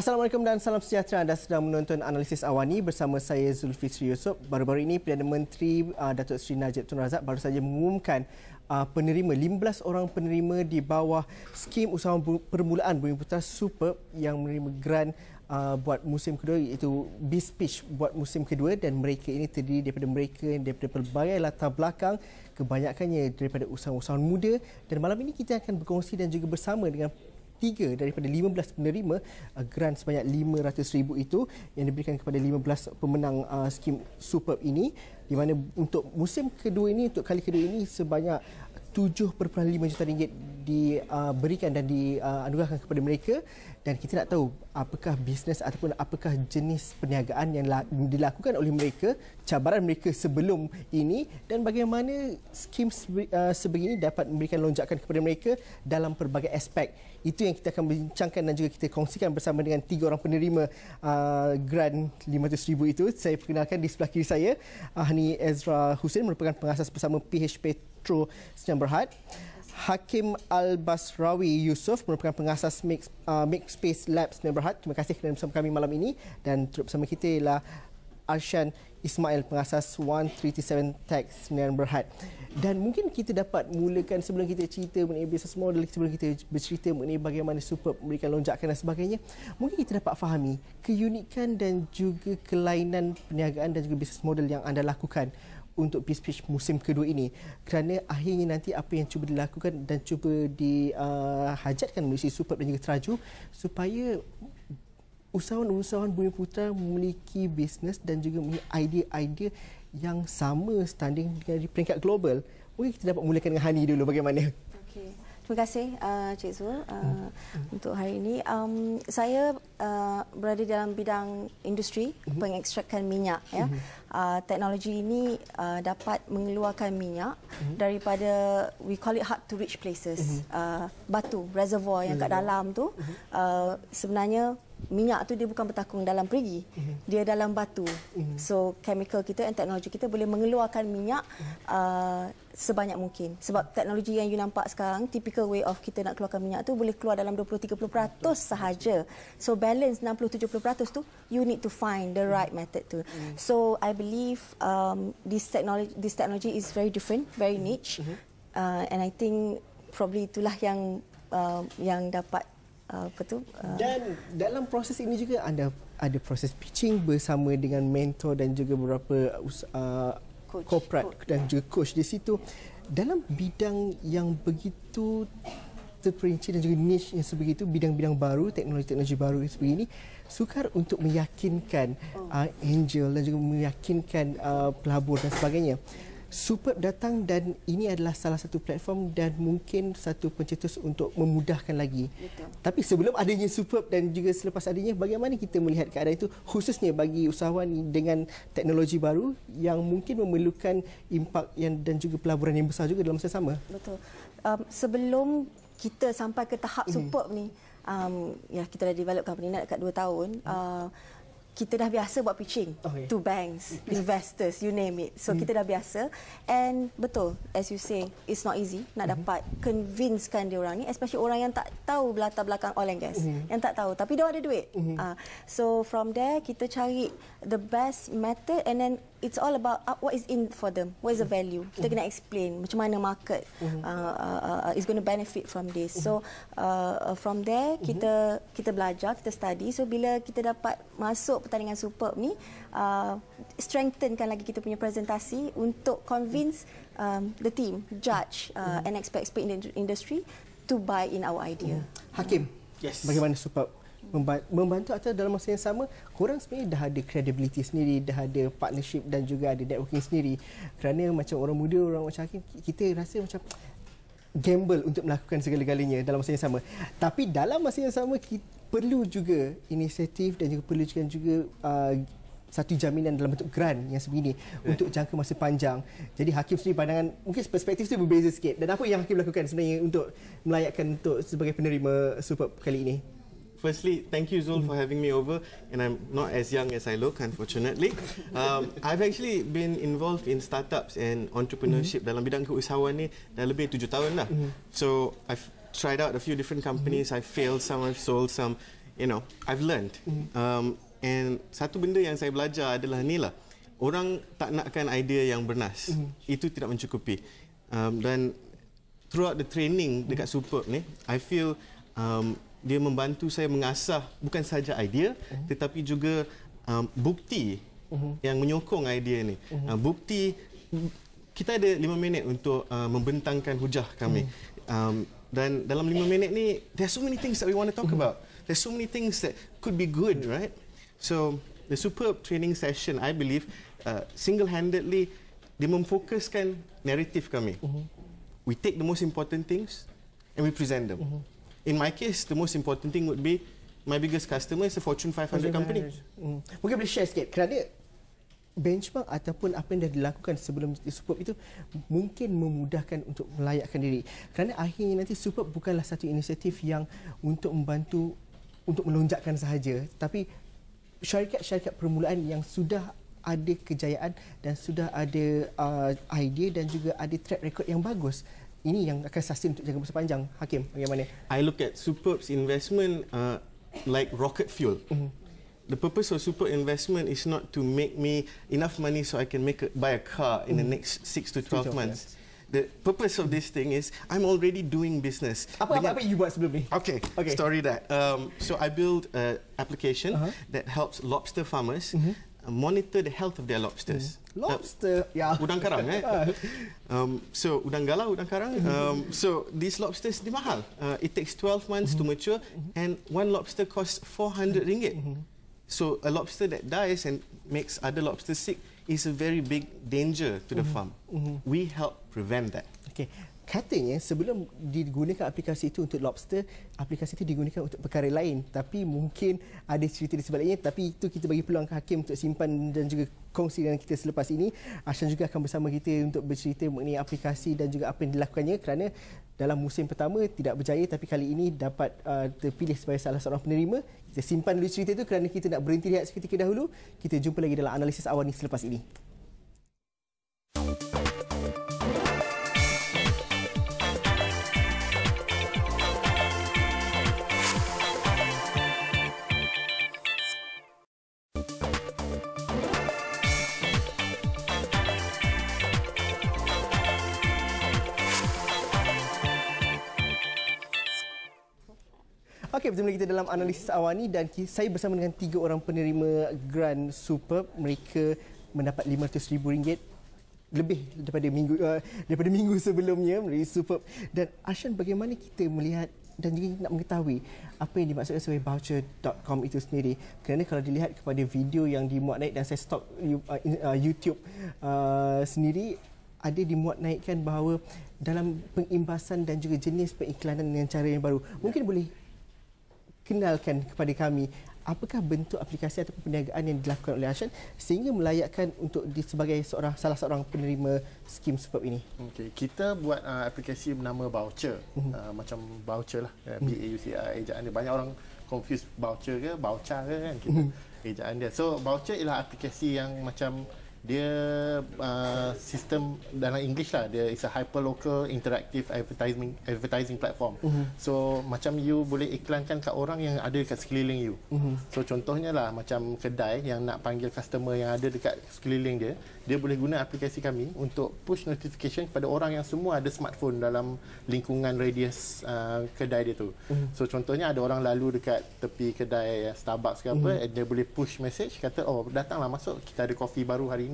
Assalamualaikum dan salam sejahtera. Anda sedang menonton Analisis Awani bersama saya Zulfitri Yusof. Baru-baru ini Perdana Menteri Datuk Seri Najib Tun Razak baru saja mengumumkan penerima 15 orang penerima di bawah skim usahawan permulaan Bumi Putra Superb yang menerima grant buat musim kedua, iaitu BizPitch buat musim kedua, dan mereka ini terdiri daripada pelbagai latar belakang, kebanyakannya daripada usahawan-usahawan muda. Dan malam ini kita akan berkongsi dan juga bersama dengan 3 daripada 15 penerima grant sebanyak RM500,000 itu yang diberikan kepada 15 pemenang skim Superb ini, di mana untuk musim kedua ini, untuk kali kedua ini, sebanyak RM7.5 juta diberikan dan dianugerahkan kepada mereka. Dan kita nak tahu apakah bisnes ataupun apakah jenis perniagaan yang dilakukan oleh mereka, cabaran mereka sebelum ini, dan bagaimana skim sebegini dapat memberikan lonjakan kepada mereka dalam pelbagai aspek. Itu yang kita akan bincangkan dan juga kita kongsikan bersama dengan 3 orang penerima grant RM500,000 itu. Saya perkenalkan, di sebelah kiri saya Hani Ezra Hussein, merupakan pengasas bersama PH Petro Sdn Bhd. Hakim Al-Basrawi Yusof, merupakan pengasas Make Space Labs Sdn Bhd. Terima kasih kerana bersama kami malam ini. Dan turut bersama kita ialah Arshan Ismail, pengasas 137 Tech Sdn Bhd. Dan mungkin kita dapat mulakan, sebelum kita cerita mengenai business model, sebelum kita bercerita mengenai bagaimana Superb memberikan lonjakan dan sebagainya, mungkin kita dapat fahami keunikan dan juga kelainan perniagaan dan juga business model yang anda lakukan untuk BizPitch musim kedua ini, kerana akhirnya nanti apa yang cuba dilakukan dan cuba dihajatkan melalui Superb dan juga Teraju, supaya usahawan-usahawan Bumi Putra memiliki bisnes dan juga memiliki idea-idea yang sama standing dengan di peringkat global. Mungkin kita dapat mulakan dengan Hani dulu, bagaimana? Okay. Terima kasih Cik Zul untuk hari ini. Saya berada dalam bidang industri pengekstrakan minyak. Ya. Teknologi ini dapat mengeluarkan minyak daripada, we call it hard to reach places. Batu, reservoir yang kat dalam tu, sebenarnya minyak tu dia bukan bertakung dalam perigi, dia dalam batu. So chemical kita dan teknologi kita boleh mengeluarkan minyak sebanyak mungkin. Sebab teknologi yang you nampak sekarang, typical way of kita nak keluarkan minyak tu boleh keluar dalam 20-30% sahaja. So balance 60-70% tu, you need to find the right method tu. So I believe this technology is very different, very niche, and I think probably itulah yang dapat Dan dalam proses ini juga anda ada proses pitching bersama dengan mentor dan juga beberapa corporate dan juga coach di situ. Dalam bidang yang begitu terperinci dan juga niche yang sebegitu, bidang-bidang baru, teknologi-teknologi baru seperti ini, sukar untuk meyakinkan angel dan juga meyakinkan pelabur dan sebagainya. Superb datang dan ini adalah salah satu platform dan mungkin satu pencetus untuk memudahkan lagi. Betul. Tapi sebelum adanya Superb dan juga selepas adanya, bagaimana kita melihat keadaan itu, khususnya bagi usahawan dengan teknologi baru yang mungkin memerlukan impak dan juga pelaburan yang besar juga dalam masa sama? Betul. Sebelum kita sampai ke tahap Superb ni, ya kita dah develop company nak dekat 2 tahun. Kita dah biasa buat pitching to banks, investors, you name it. So kita dah biasa, and betul, as you say, it's not easy nak dapat convincekan dia orang ni, especially orang yang tak tahu latar belakang oil and gas, yang tak tahu tapi dia ada duit. So from there kita cari the best method, and then it's all about what is in for them, what is the value. Kita kena explain macam mana market is going to benefit from this. So from there kita belajar, kita study. So bila kita dapat masuk pertandingan Superb ni, strengthenkan lagi kita punya presentasi untuk convince the team, judge and expert in the industry to buy in our idea. Hakim, bagaimana Superb membantu, atau dalam masa yang sama korang sebenarnya dah ada credibility sendiri, dah ada partnership dan juga ada networking sendiri? Kerana macam orang muda, orang macam Hakim, kita rasa macam gamble untuk melakukan segala-galanya dalam masa yang sama. Tapi dalam masa yang sama kita perlu juga inisiatif dan juga perlu juga satu jaminan dalam bentuk grant yang sebegini untuk jangka masa panjang. Jadi Hakim sendiri pandangan, mungkin perspektif itu berbeza sikit. Dan apa yang Hakim lakukan sebenarnya untuk melayakkan untuk sebagai penerima Superb kali ini? Firstly, thank you Zul for having me over, and I'm not as young as I look, unfortunately. I've actually been involved in startups and entrepreneurship dalam bidang keusahawan ni dah lebih 7 tahun lah. So I've tried out a few different companies. I've failed some, I've sold some. I've learned. And satu benda yang saya belajar adalah ni lah. Orang tak nakkan idea yang bernas. Itu tidak mencukupi. Dan throughout the training dekat Superb ni, I feel dia membantu saya mengasah bukan sahaja idea, tetapi juga bukti yang menyokong idea ni. Bukti, kita ada 5 minit untuk membentangkan hujah kami. Dan dalam 5 minit ni, there are so many things that we want to talk about. There's so many things that could be good, right? So, the Superb training session, I believe, single-handedly, dia memfokuskan naratif kami. We take the most important things and we present them. In my case, the most important thing would be my biggest customer is a Fortune 500 company. Mungkin boleh share sikit kerana benchmark ataupun apa yang dah dilakukan sebelum Superb itu mungkin memudahkan untuk melayakkan diri. Kerana akhirnya nanti Superb bukanlah satu inisiatif yang untuk membantu untuk melonjakkan sahaja, tapi syarikat-syarikat permulaan yang sudah ada kejayaan dan sudah ada idea dan juga ada track record yang bagus. Ini yang akan sustain untuk jangka masa panjang. Hakim, bagaimana? I look at Superb's investment like rocket fuel. The purpose of Superb investment is not to make me enough money so I can buy a car in the next 6 to 12 months. The purpose of this thing is I'm already doing business. Apa you buat sebelum ni? Okay. Story that. So I build an application that helps lobster farmers monitor the health of their lobsters. Lobster, udang karang, so udang galah, udang karang. So these lobsters, they mahal. It takes 12 months to mature, and one lobster costs RM400. So a lobster that dies and makes other lobsters sick is a very big danger to the farm. We help prevent that. Okay. Katanya sebelum digunakan aplikasi itu untuk lobster, aplikasi itu digunakan untuk perkara lain. Tapi mungkin ada cerita di sebaliknya. Tapi itu kita bagi peluang ke Hakim untuk simpan dan juga kongsi dengan kita selepas ini. Ashan juga akan bersama kita untuk bercerita mengenai aplikasi dan juga apa yang dilakukannya. Kerana dalam musim pertama tidak berjaya, tapi kali ini dapat terpilih sebagai salah seorang penerima. Kita simpan dulu cerita itu kerana kita nak berhenti rehat seketika dahulu. Kita jumpa lagi dalam analisis awal ini selepas ini. Okey, bersama kita dalam analisis awal ni dan saya bersama dengan 3 orang penerima grant Superb. Mereka mendapat RM500,000 lebih daripada minggu sebelumnya dari Superb. Dan Ashan, bagaimana kita melihat dan juga nak mengetahui apa yang dimaksudkan sebagai voucher.com itu sendiri? Kerana kalau dilihat kepada video yang dimuat naik dan saya stalk YouTube sendiri, ada dimuat naikkan bahawa dalam pengimbasan dan juga jenis pengiklanan dengan cara yang baru. Mungkin boleh kenalkan kepada kami apakah bentuk aplikasi ataupun perniagaan yang dilakukan oleh Ashan sehingga melayakkan untuk sebagai salah seorang penerima skim Superb ini. Okay, kita buat aplikasi bernama Voucher. Macam voucher lah, B-A-U-C-R ejaan dia. Banyak orang confuse voucher ke voucher ke kan, kita ejaan dia. So Voucher ialah aplikasi yang macam dia sistem dalam English lah, dia is a hyperlocal interactive advertising platform. So macam you boleh iklankan kat orang yang ada dekat sekeliling you. So contohnya lah macam kedai yang nak panggil customer yang ada dekat sekeliling dia, dia boleh guna aplikasi kami untuk push notification kepada orang yang semua ada smartphone dalam lingkungan radius kedai dia tu. So contohnya ada orang lalu dekat tepi kedai Starbucks ke apa, dia boleh push message kata, oh datanglah masuk, kita ada kopi baru hari ini.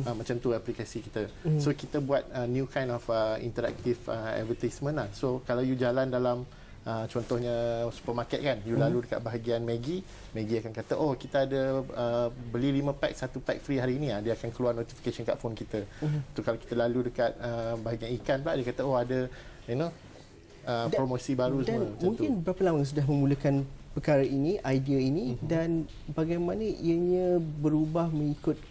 Macam tu aplikasi kita. So kita buat new kind of interactive advertisement lah. So kalau you jalan dalam contohnya supermarket kan, you lalu dekat bahagian Maggi akan kata, oh kita ada beli 5 pack 1 pack free hari ini, dia akan keluar notification kat phone kita. Tu kalau kita lalu dekat bahagian ikan pula, dia kata oh ada promosi baru dan semua. Mungkin berapa lama sudah memulakan perkara ini, idea ini, dan bagaimana ianya berubah mengikut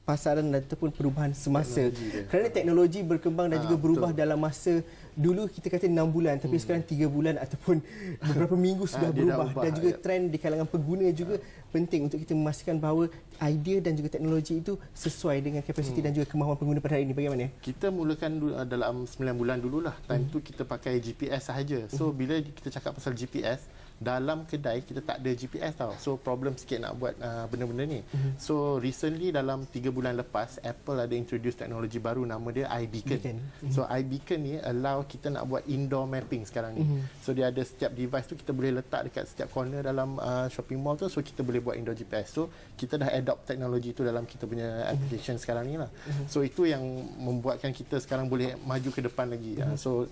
pasaran ataupun perubahan semasa. Kerana teknologi berkembang dan juga berubah dalam masa, dulu kita kata 6 bulan tapi sekarang 3 bulan ataupun beberapa minggu sudah berubah. Dan juga trend di kalangan pengguna juga penting untuk kita memastikan bahawa idea dan juga teknologi itu sesuai dengan kapasiti dan juga kemahuan pengguna pada hari ini. Bagaimana? Kita mulakan dalam 9 bulan dululah. Time tu kita pakai GPS sahaja. So bila kita cakap pasal GPS, dalam kedai kita tak ada GPS tau. So problem sikit nak buat benda-benda ni. So recently dalam 3 bulan lepas Apple ada introduce teknologi baru nama dia iBeacon. So iBeacon ni allow kita nak buat indoor mapping sekarang ni. So dia ada setiap device tu kita boleh letak dekat setiap corner dalam shopping mall tu, so kita boleh buat indoor GPS. So kita dah adopt teknologi tu dalam kita punya application sekarang ni lah. So itu yang membuatkan kita sekarang boleh maju ke depan lagi. So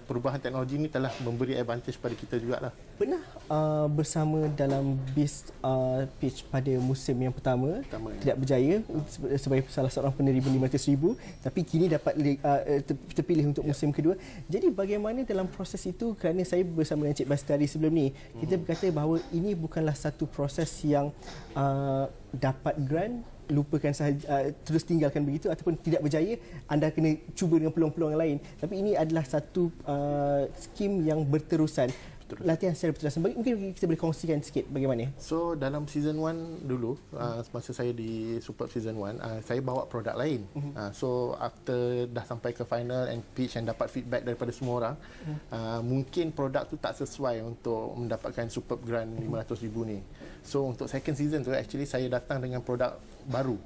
perubahan teknologi ni telah memberi advantage pada kita jugalah. Pernah bersama dalam BIS pitch pada musim yang pertama tidak berjaya sebagai salah seorang penerima RM500,000, tapi kini dapat terpilih untuk musim kedua. Jadi bagaimana dalam proses itu, kerana saya bersama dengan Encik Bastari sebelum ni, kita berkata bahawa ini bukanlah satu proses yang dapat grant lupakan sahaja, terus tinggalkan begitu, ataupun tidak berjaya anda kena cuba dengan peluang-peluang lain, tapi ini adalah satu skim yang berterusan. Latihan secara berterusan. Mungkin kita boleh kongsikan sikit bagaimana? So dalam season 1 dulu, semasa saya di Superb season 1, saya bawa produk lain. So after dah sampai ke final and pitch and dapat feedback daripada semua orang, mungkin produk tu tak sesuai untuk mendapatkan Superb Grant RM500,000 ni. So untuk second season tu actually saya datang dengan produk baru.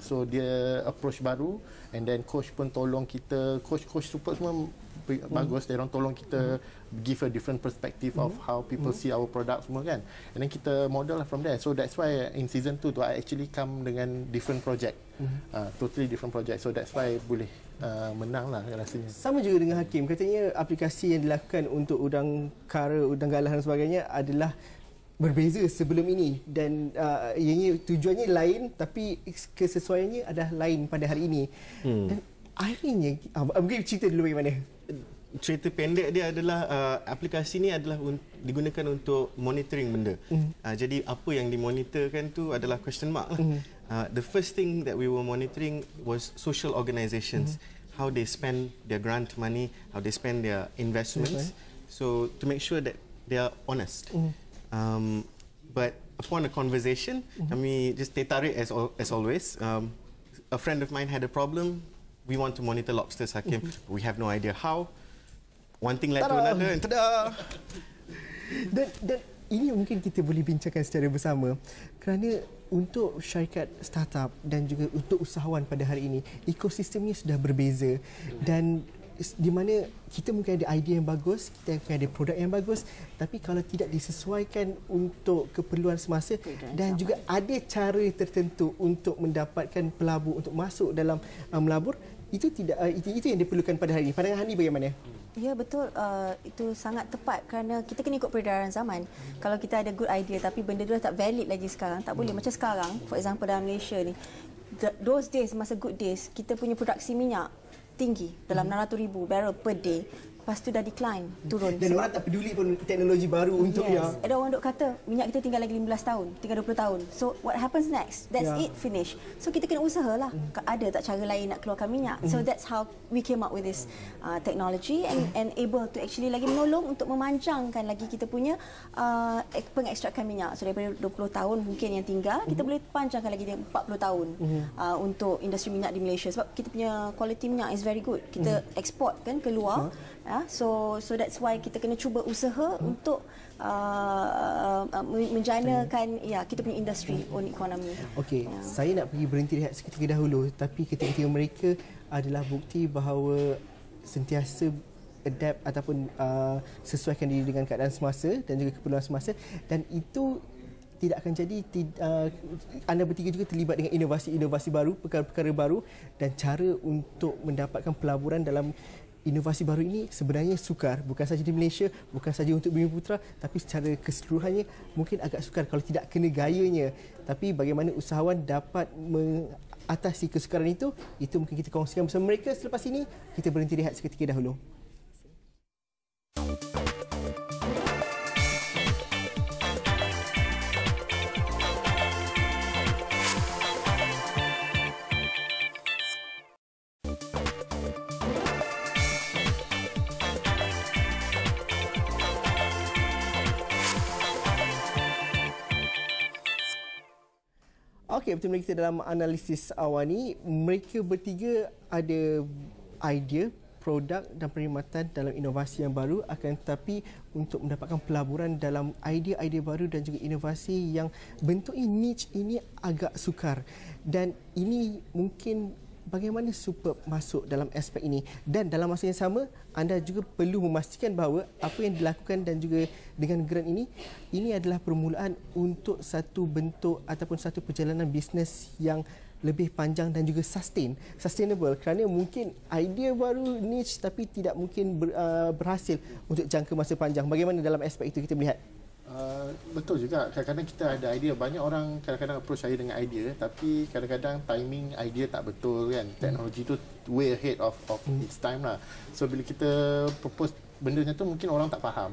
So dia approach baru, and then coach pun tolong kita, coach Superb semua bagus, dia orang tolong kita give a different perspective of how people see our product semua kan, and then kita model lah from there. So that's why in season 2 tu I actually come dengan different project, totally different project. So that's why boleh menang lah rasanya. Sama juga dengan Hakim, katanya aplikasi yang dilakukan untuk udang kara, udang galah dan sebagainya adalah berbeza sebelum ini, dan ianya tujuannya lain tapi kesesuaiannya adalah lain pada hari ini. Dan akhirnya mungkin cerita dulu bagaimana? Cerita pendek dia adalah aplikasi ni adalah digunakan untuk monitoring benda. Jadi apa yang dimonitorkan tu adalah question mark lah. The first thing that we were monitoring was social organizations, how they spend their grant money, how they spend their investments, so to make sure that they are honest. But upon a conversation, kami just teh tarik as always. A friend of mine had a problem. We want to monitor lobsters, Hakim. We have no idea how. One thing led to another. Tada! Dan ini mungkin kita boleh bincangkan secara bersama, kerana untuk syarikat startup dan juga untuk usahawan pada hari ini, ekosistemnya sudah berbeza, dan di mana kita mungkin ada idea yang bagus, kita mungkin ada produk yang bagus, tapi kalau tidak disesuaikan untuk keperluan semasa dan juga ada cara tertentu untuk mendapatkan pelabur untuk masuk dalam melabur, itu yang diperlukan pada hari ini. Pandangan Hani bagaimana? Ya, betul. Itu sangat tepat kerana kita kena ikut peredaran zaman. Kalau kita ada good idea tapi benda tu dah tak valid lagi sekarang, tak boleh. Macam sekarang, for example dalam Malaysia ni, those days, masa good days, kita punya produksi minyak tinggi dalam 600,000 barrel per day. Lepas tu dah decline, turun. Dan orang tak peduli pun teknologi baru untuk yang... Ada orang duk kata, minyak kita tinggal lagi 15 tahun, tinggal 20 tahun. So, what happens next? That's it, finish. So, kita kena usaha lah. Ada tak cara lain nak keluarkan minyak? So, that's how we came up with this technology and able to actually lagi menolong untuk memanjangkan lagi kita punya pengekstrakan minyak. So, daripada 20 tahun mungkin yang tinggal, kita boleh panjangkan lagi dia 40 tahun untuk industri minyak di Malaysia. Sebab kita punya quality minyak is very good. Kita export kan keluar. So that's why kita kena cuba usaha untuk menjanakan kita punya industri own economy. Okey, saya nak pergi berhenti rehat seketika dahulu, tapi ketika mereka adalah bukti bahawa sentiasa adapt ataupun sesuaikan diri dengan keadaan semasa dan juga keperluan semasa, dan itu tidak akan jadi anda bertiga juga terlibat dengan inovasi-inovasi baru, perkara-perkara baru, dan cara untuk mendapatkan pelaburan dalam inovasi baru ini sebenarnya sukar, bukan saja di Malaysia, bukan saja untuk Bumi-Putra, tapi secara keseluruhannya mungkin agak sukar kalau tidak kena gayanya. Tapi bagaimana usahawan dapat mengatasi kesukaran itu mungkin kita kongsikan bersama mereka selepas ini. Kita berhenti rehat seketika dahulu. Okey, betul kita dalam analisis awal ni, mereka bertiga ada idea produk dan perkhidmatan dalam inovasi yang baru, akan tetapi untuk mendapatkan pelaburan dalam idea-idea baru dan juga inovasi yang bentuknya niche ini agak sukar. Dan ini mungkin bagaimana Superb masuk dalam aspek ini, dan dalam masa yang sama anda juga perlu memastikan bahawa apa yang dilakukan dan juga dengan grant ini adalah permulaan untuk satu bentuk ataupun satu perjalanan bisnes yang lebih panjang dan juga sustainable, kerana mungkin idea baru niche tapi tidak mungkin berhasil untuk jangka masa panjang. Bagaimana dalam aspek itu kita melihat? Betul juga. Kadang-kadang kita ada idea. Banyak orang kadang-kadang approach saya dengan idea, tapi kadang-kadang timing idea tak betul kan. Teknologi tu way ahead of its time lah. So bila kita propose benda tu, mungkin orang tak faham.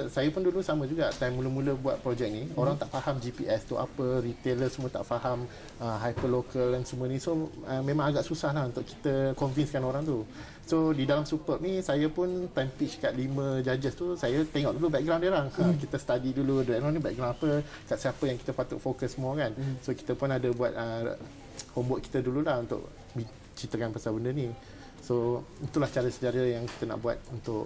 Saya pun dulu sama juga, time mula-mula buat projek ni, orang tak faham GPS tu apa, retailer semua tak faham hyperlocal dan semua ni. So memang agak susah lah untuk kita convincekan orang tu. So di dalam Superb ni, saya pun time pitch kat 5 judges tu, saya tengok dulu background dia orang. Kita study dulu dia orang ni background apa, kat siapa yang kita patut fokus semua kan. So kita pun ada buat homework kita dululah untuk ceritakan pasal benda ni. So itulah cara sejarah yang kita nak buat untuk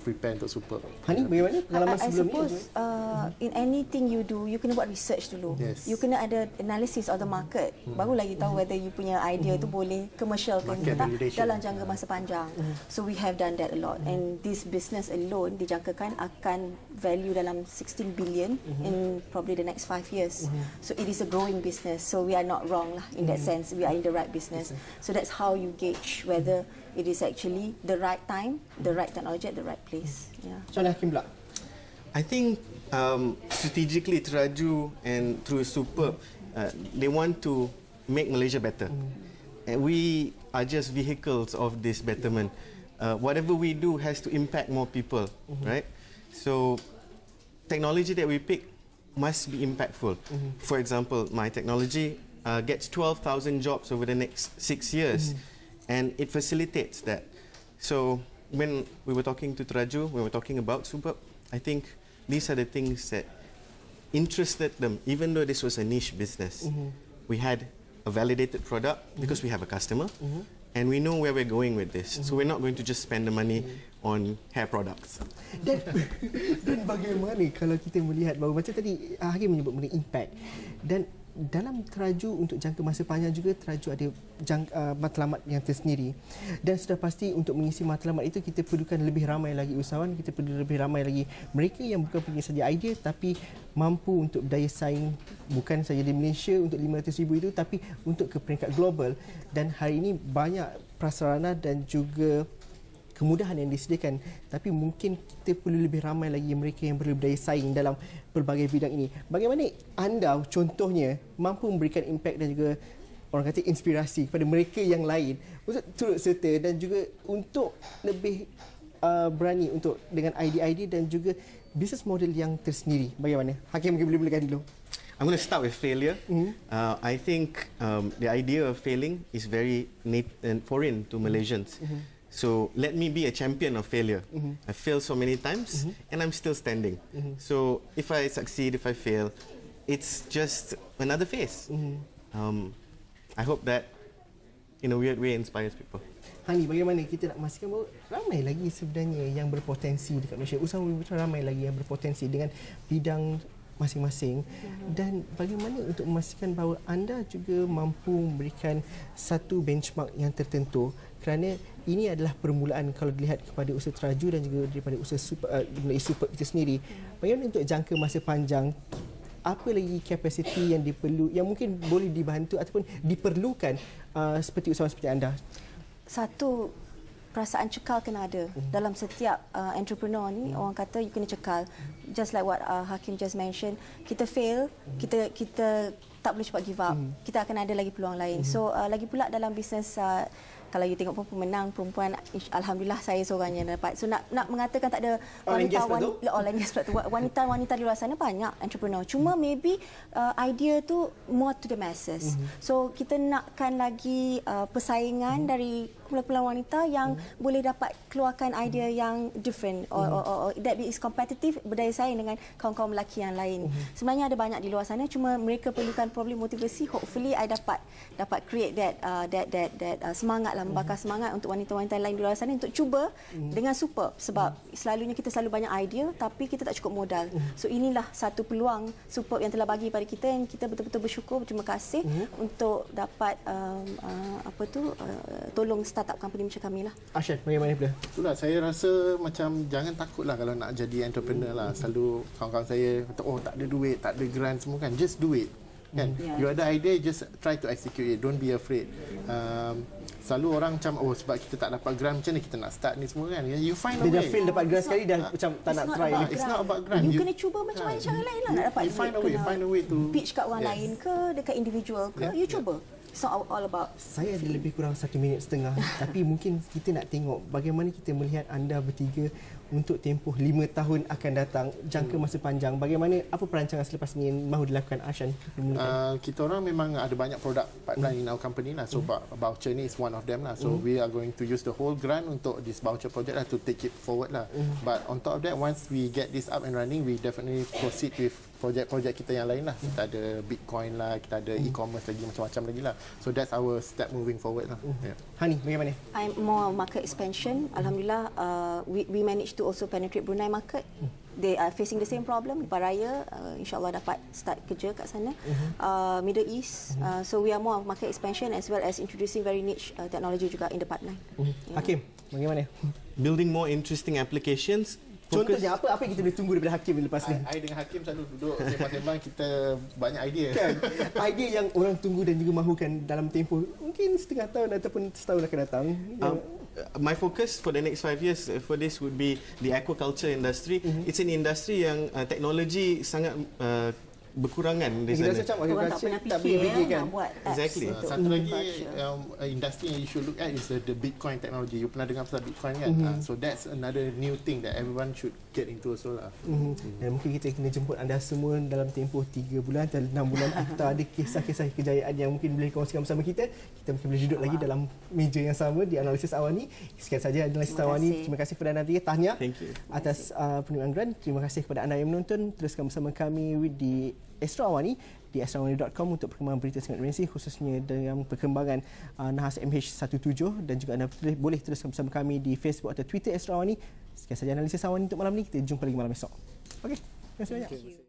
prepare untuk Superb. Hani, bagaimana pengalaman sebelum ni? I suppose in anything you do, you kena buat research dulu. Yes. You kena ada analysis of the market. Barulah you tahu whether you punya idea tu boleh commercial ke tak dalam jangka masa panjang. So we have done that a lot. And this business alone dijangkakan akan value dalam 16 billion in probably the next 5 years. So it is a growing business. So we are not wrong lah in that sense. We are in the right business. So that's how you gauge whether it is actually the right time, the right technology at the right place. Yeah. Soalan Hakim pula. I think strategically Teraju and through Superb, they want to make Malaysia better. And we are just vehicles of this betterment. Whatever we do has to impact more people, right? So technology that we pick must be impactful. For example, my technology gets 12,000 jobs over the next 6 years. And it facilitates that. So when we were talking to Teraju, when we were talking about Superb, I think these are the things that interested them, even though this was a niche business. We had a validated product because we have a customer, and we know where we're going with this. So we're not going to just spend the money on hair products. Dan bagaimana kalau kita melihat bahawa macam tadi Hakim menyebut mengenai impact, dan dalam Teraju untuk jangka masa panjang juga Teraju ada matlamat yang tersendiri, dan sudah pasti untuk mengisi matlamat itu kita perlukan lebih ramai lagi usahawan, kita perlu lebih ramai lagi mereka yang bukan punya saja idea tapi mampu untuk daya saing bukan saja di Malaysia untuk 500,000 itu tapi untuk ke peringkat global. Dan hari ini banyak prasarana dan juga kemudahan yang disediakan, tapi mungkin kita perlu lebih ramai lagi mereka yang perlu berdaya saing dalam pelbagai bidang ini. Bagaimana anda contohnya mampu memberikan impact dan juga orang kata inspirasi kepada mereka yang lain untuk turut serta dan juga untuk lebih berani untuk dengan idea-idea dan juga business model yang tersendiri? Bagaimana? Hakim mungkin boleh mulakan dulu. I'm going to start with failure. I think the idea of failing is very foreign to Malaysians. So let me be a champion of failure. I failed so many times and I'm still standing. So if I succeed, if I fail, it's just another phase. I hope that in a weird way inspires people. Hani, bagaimana kita nak memastikan bahawa ramai lagi sebenarnya yang berpotensi dekat Malaysia, usahawan ramai lagi yang berpotensi dengan bidang masing-masing, dan bagaimana untuk memastikan bahawa anda juga mampu memberikan satu benchmark yang tertentu, kerana ini adalah permulaan kalau dilihat kepada usaha Teraju dan juga daripada usaha Superb itu sendiri. Bagaimana untuk jangka masa panjang, apa lagi kapasiti yang yang mungkin boleh dibantu ataupun diperlukan seperti usahawan seperti anda? Satu, perasaan cekal kena ada dalam setiap entrepreneur ni. Orang kata you kena cekal, just like what Hakim just mentioned. Kita fail, kita tak boleh cepat give up, kita akan ada lagi peluang lain. So lagi pula dalam bisnes, kalau you tengok pemenang perempuan, alhamdulillah saya seorang yang dapat. So nak mengatakan tak ada wanita di luar sana banyak entrepreneur, cuma maybe idea tu more to the masses. So kita nakkan lagi persaingan dari kumpulan-kumpulan wanita yang boleh dapat keluarkan idea yang different or that is competitive berdaya saing dengan kawan-kawan lelaki yang lain. Sebenarnya ada banyak di luar sana, cuma mereka perlukan problem motivasi. Hopefully I dapat create that semangat lah, membakar semangat untuk wanita-wanita lain di luar sana untuk cuba dengan Superb, sebab selalunya kita selalu banyak idea tapi kita tak cukup modal. So inilah satu peluang Superb yang telah bagi pada kita, yang kita betul-betul bersyukur, berterima kasih untuk dapat tolong startup company macam kami lah. Ashan, bagaimana pula? Itulah, saya rasa macam jangan takutlah kalau nak jadi entrepreneur lah. Selalu kawan-kawan saya kata, oh tak ada duit, tak ada grant semua kan. Just do it. Kan? You ada idea, just try to execute it. Don't be afraid. Selalu orang macam, oh sebab kita tak dapat grant macam ni kita nak start ni semua kan. You find a way. Dia dah feel dapat grant sekali dah macam tak nak try. It's not about grant. You kena cuba macam-macam cara lain lah nak dapat duit. Find a way to pitch kat orang lain ke, dekat individual ke, you cuba. It's not all about. Saya ada lebih kurang 1 minit setengah tapi mungkin kita nak tengok bagaimana kita melihat anda bertiga untuk tempoh 5 tahun akan datang, jangka masa panjang. Bagaimana, apa perancangan selepas ini yang mahu dilakukan Ashan? Kita orang memang ada banyak produk pipeline in our company lah. So voucher ni is one of them lah. So we are going to use the whole grant untuk this voucher project lah to take it forward lah. But on top of that, once we get this up and running, we definitely proceed with projek-projek kita yang lain lah. Kita ada Bitcoin lah, kita ada e-commerce lagi, macam-macam lagi lah. So that's our step moving forward lah. Hani, bagaimana? I'm more market expansion. Alhamdulillah, we managed to also penetrate Brunei market. They are facing the same problem. Lepas raya, insyaAllah dapat start kerja kat sana. Middle East. So we are more of market expansion as well as introducing very niche technology juga in the pipeline. Hakim, bagaimana? Building more interesting applications. Contohnya apa yang kita boleh tunggu daripada Hakim lepas ni? I dengan Hakim selalu duduk sembang-sembang, kita banyak idea. Kan? Idea yang orang tunggu dan juga mahukan dalam tempoh mungkin setengah tahun ataupun setahun akan datang. My focus for the next 5 years for this would be the aquaculture industry. It's an industry yang teknologi sangat berkurangan di sana. Kita macam agriculture tak boleh fikir kan? Exactly. Satu lagi industri yang you should look at is the Bitcoin technology. You pernah dengar pasal Bitcoin kan? So that's another new thing that everyone should get into also lah. Dan mungkin kita kena jemput anda semua dalam tempoh 3 bulan atau 6 bulan. Kita ada kisah-kisah kejayaan yang mungkin boleh kongsikan bersama kita. Kita mungkin boleh duduk lagi dalam meja yang sama di Analisis Awani. Sekian saja Analisis Awani. Terima kasih kepada anda tiga. Tahniah atas penerimaan grant. Terima kasih kepada anda yang menonton. Teruskan bersama kami di Astro Awani di astrawani.com untuk perkembangan berita sangat emergency, khususnya dengan perkembangan Nahas MH17, dan juga anda boleh teruskan bersama kami di Facebook atau Twitter Astro Awani. Sekian saja Analisis Awani untuk malam ini. Kita jumpa lagi malam esok. Okey, terima kasih banyak.